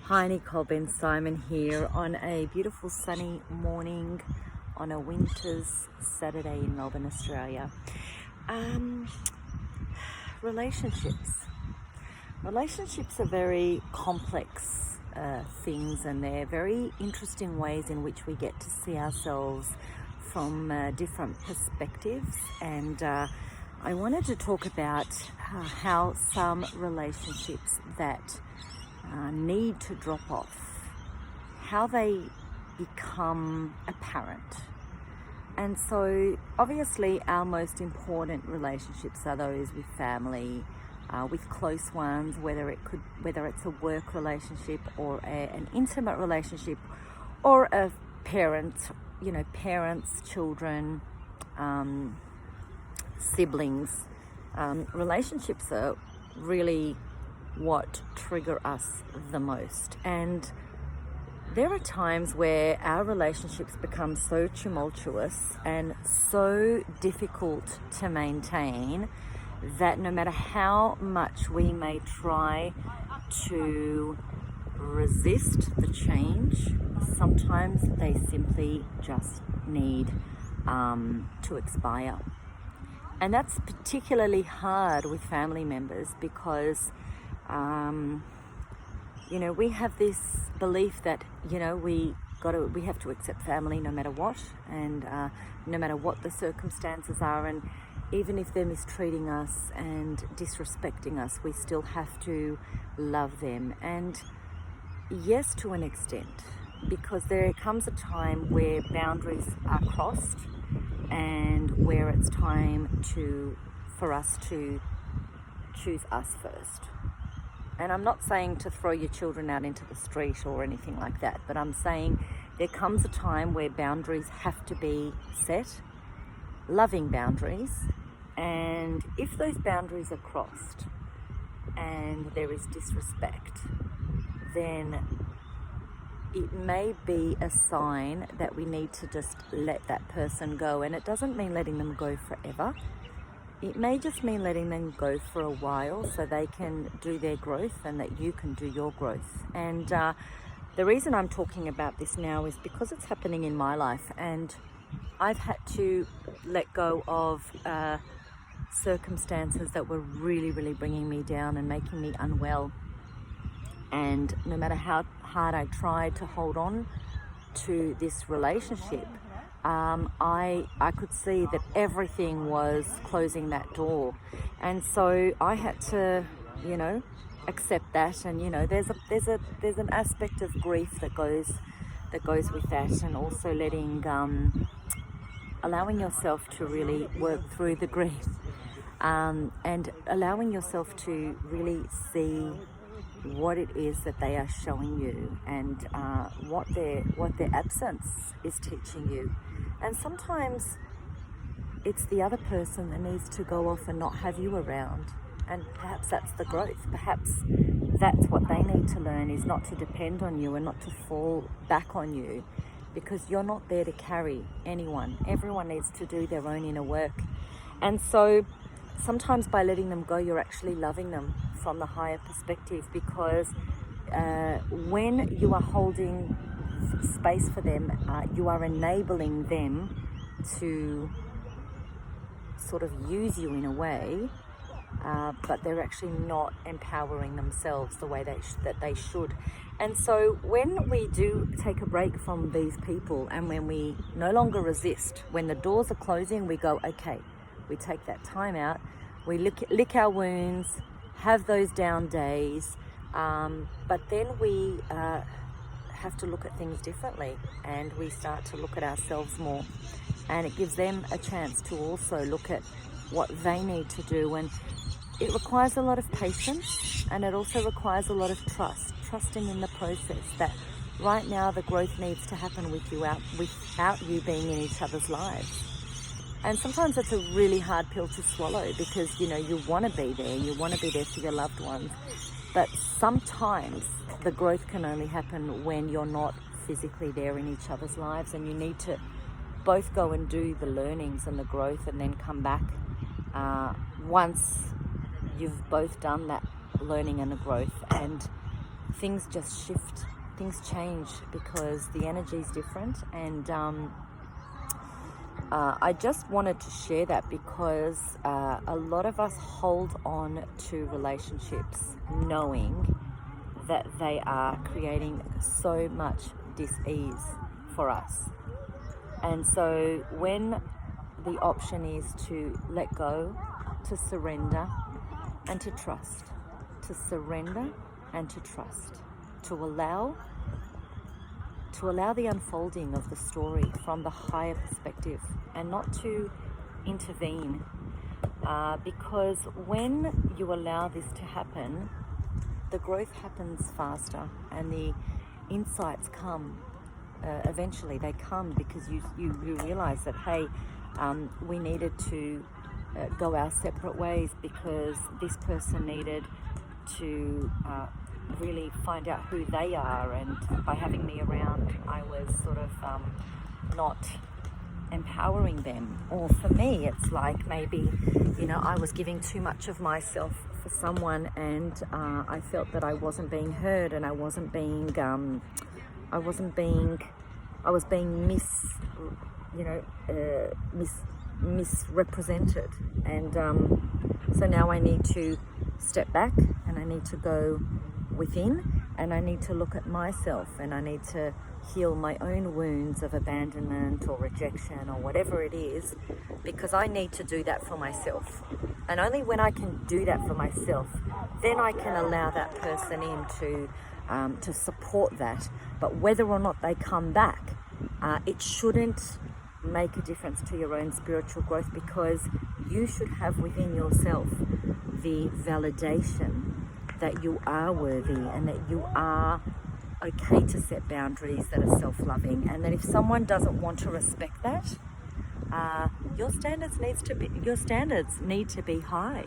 Hi, Nicole Ben Simon here on a beautiful sunny morning on a winter's Saturday in Melbourne, Australia. Um, relationships. Relationships are very complex things, and they're very interesting ways in which we get to see ourselves from different perspectives. And I wanted to talk about how some relationships that need to drop off, how they become apparent. And so obviously our most important relationships are those with family, with close ones, whether it's a work relationship or an intimate relationship, or a parents, children, siblings. Relationships are really what trigger us the most. And there are times where our relationships become so tumultuous and so difficult to maintain that no matter how much we may try to resist the change, sometimes they simply just need to expire. And that's particularly hard with family members because we have this belief that we have to accept family no matter what, and no matter what the circumstances are, and even if they're mistreating us and disrespecting us, we still have to love them. And yes, to an extent, because there comes a time where boundaries are crossed and where it's time for us to choose us first. And I'm not saying to throw your children out into the street or anything like that, but I'm saying there comes a time where boundaries have to be set, loving boundaries. And if those boundaries are crossed and there is disrespect, then it may be a sign that we need to just let that person go. And it doesn't mean letting them go forever. It may just mean letting them go for a while so they can do their growth and that you can do your growth. And the reason I'm talking about this now is because it's happening in my life, and I've had to let go of circumstances that were really, really bringing me down and making me unwell. And no matter how hard I tried to hold on to this relationship, I could see that everything was closing that door. And so I had to, accept that. And, there's an aspect of grief that goes with that, and also allowing yourself to really work through the grief, and allowing yourself to really see what it is that they are showing you, and what their absence is teaching you. And sometimes it's the other person that needs to go off and not have you around, and perhaps that's the growth. Perhaps that's what they need to learn, is not to depend on you and not to fall back on you, because you're not there to carry anyone. Everyone needs to do their own inner work. And so sometimes by letting them go, you're actually loving them from the higher perspective, because when you are holding space for them, you are enabling them to sort of use you in a way, but they're actually not empowering themselves the way that they should. And so when we do take a break from these people, and when we no longer resist, when the doors are closing, we go, okay, we take that time out, we lick our wounds, have those down days, but then we have to look at things differently, and we start to look at ourselves more, and it gives them a chance to also look at what they need to do. And it requires a lot of patience, and it also requires a lot of trusting in the process, that right now the growth needs to happen without you being in each other's lives. And sometimes it's a really hard pill to swallow, because you want to be there, you want to be there for your loved ones, but sometimes the growth can only happen when you're not physically there in each other's lives, and you need to both go and do the learnings and the growth, and then come back once you've both done that learning and the growth, and things just shift, things change because the energy is different. And I just wanted to share that because a lot of us hold on to relationships knowing that they are creating so much dis-ease for us. And so when the option is to let go, to surrender and to trust, to surrender and to trust, to allow the unfolding of the story from the higher perspective and not to intervene, because when you allow this to happen, the growth happens faster and the insights come. Eventually they come because you realize that, hey, we needed to go our separate ways because this person needed to really find out who they are, and by having me around I was sort of not empowering them. Or for me it's like maybe, I was giving too much of myself for someone, and I felt that I wasn't being heard, and I was being misrepresented. And so now I need to step back and I need to go within, and I need to look at myself, and I need to heal my own wounds of abandonment or rejection or whatever it is, because I need to do that for myself. And only when I can do that for myself, then I can allow that person in to support that. But whether or not they come back, it shouldn't make a difference to your own spiritual growth, because you should have within yourself the validation that you are worthy and that you are okay to set boundaries that are self-loving, and that if someone doesn't want to respect that, your standards need to be high.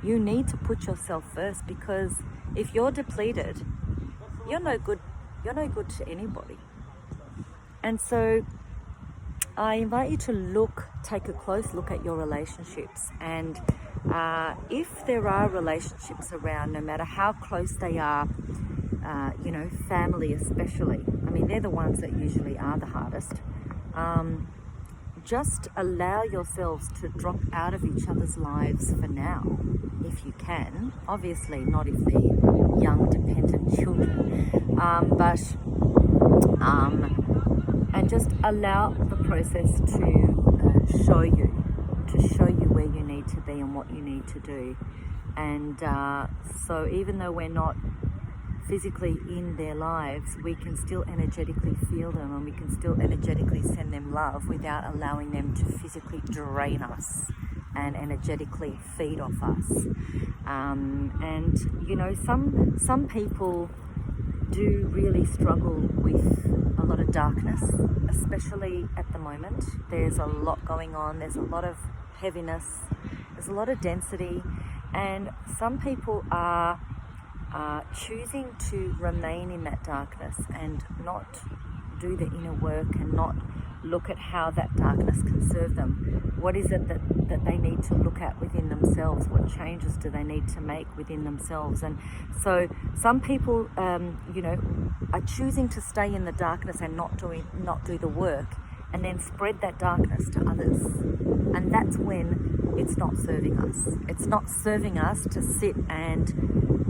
You need to put yourself first, because if you're depleted, you're no good to anybody. And so I invite you to take a close look at your relationships, and if there are relationships around, no matter how close they are, family especially, I mean, they're the ones that usually are the hardest. Just allow yourselves to drop out of each other's lives for now, if you can. Obviously not if they're young dependent children, and just allow the process to show you where you need to be and what you need to do. And so even though we're not physically in their lives, we can still energetically feel them, and we can still energetically send them love without allowing them to physically drain us and energetically feed off us. And some people do really struggle with a lot of darkness, especially at the moment. There's a lot going on, there's a lot of heaviness, there's a lot of density, and some people are choosing to remain in that darkness and not do the inner work and not look at how that darkness can serve them. What is it that they need to look at within themselves? What changes do they need to make within themselves? And so some people, are choosing to stay in the darkness and not do the work, and then spread that darkness to others. And that's when it's not serving us. It's not serving us to sit and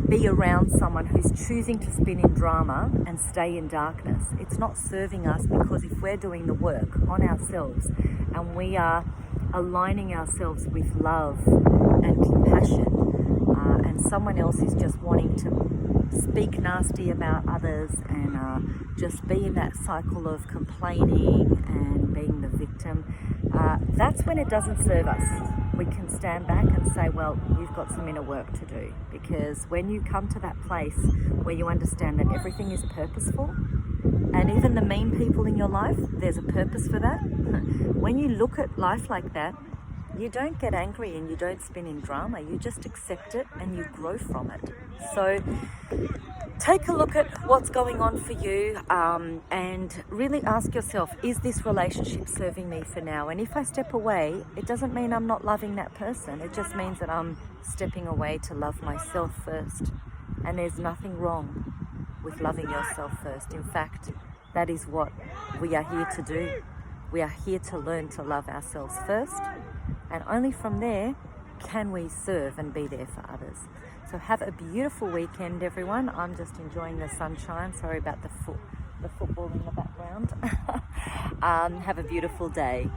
be around someone who's choosing to spin in drama and stay in darkness. It's not serving us, because if we're doing the work on ourselves and we are aligning ourselves with love and compassion, and someone else is just wanting to speak nasty about others and just be in that cycle of complaining and being the victim, that's when it doesn't serve us. We can stand back and say, well, you've got some inner work to do, because when you come to that place where you understand that everything is purposeful, and even the mean people in your life, there's a purpose for that. When you look at life like that, you don't get angry and you don't spin in drama. You just accept it and you grow from it. So take a look at what's going on for you, and really ask yourself, is this relationship serving me for now? And if I step away, it doesn't mean I'm not loving that person. It just means that I'm stepping away to love myself first. And there's nothing wrong with loving yourself first. In fact, that is what we are here to do. We are here to learn to love ourselves first, and only from there can we serve and be there for others. So have a beautiful weekend, everyone. I'm just enjoying the sunshine. Sorry about the football in the background. Have a beautiful day.